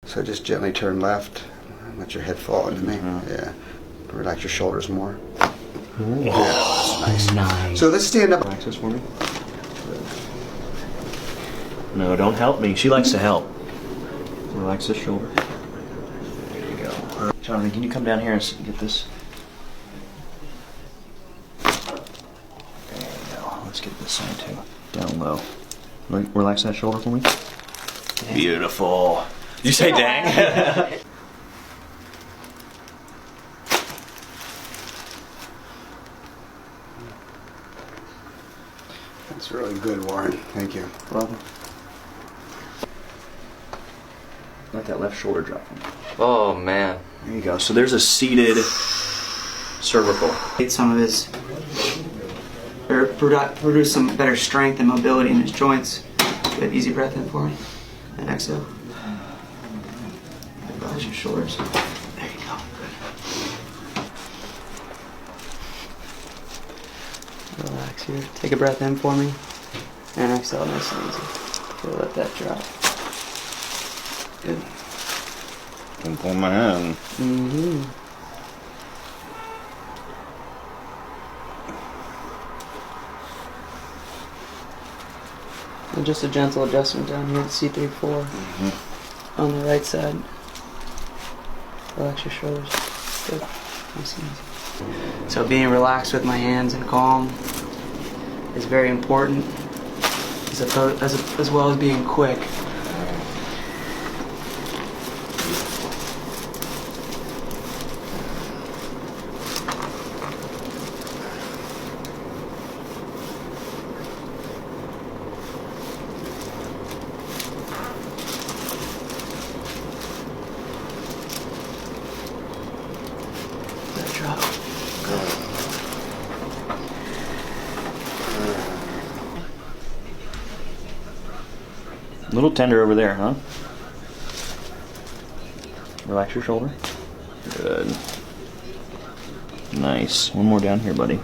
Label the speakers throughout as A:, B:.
A: So just gently turn left and let your head fall into me. Yeah. Relax your shoulders more.
B: Ooh.
A: Yeah, that's nice.
B: Nice.
A: So let's stand up.
B: Relax this for me. No, don't help me. She likes to help. Relax this shoulder. There you go. Jonathan, can you come down here and get this? There you go. Let's get this side too. Down low. Relax that shoulder for me. Dang. Beautiful. Did you say dang?
A: That's really good, Warren. Thank you.
B: Well, let that left shoulder drop.
C: Oh man.
B: There you go. So there's a seated cervical.
D: Get some of his, or produce some better strength and mobility in his joints. Good, easy breath in for me. And exhale. Relax your shoulders. There you go. Good. Relax here. Take a breath in for me. And exhale nice and easy. Okay, let that drop. Good.
B: Don't pull my hand.
D: Mm-hmm. And just a gentle adjustment down here at C3-4 on the right side. Relax your shoulders. Good. Nice and easy. So being relaxed with my hands and calm is very important, as well as being quick. Drop.
B: A little tender over there, huh? Relax your shoulder. Good. Nice. One more down here, buddy.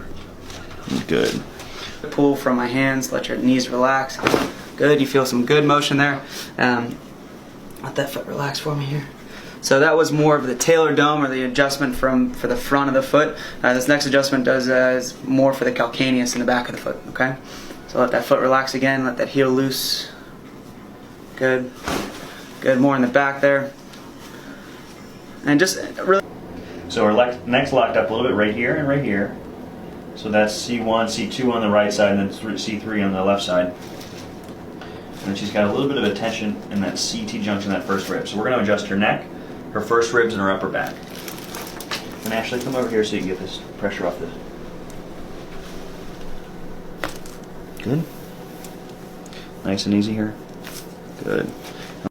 B: Good.
D: Pull from my hands, let your knees relax. Good, you feel some good motion there. Let that foot relax for me here. So that was more of the talar dome, or the adjustment for the front of the foot. This next adjustment is more for the calcaneus in the back of the foot, okay? So let that foot relax again, let that heel loose. Good. Good, more in the back there. And just really...
B: So our neck's locked up a little bit right here and right here. So that's C1, C2 on the right side, and then C3 on the left side. And then she's got a little bit of a tension in that CT junction, that first rib. So we're going to adjust her neck, her first ribs, and her upper back. And Ashley, come over here so you can get this pressure off this. Good. Nice and easy here. Good.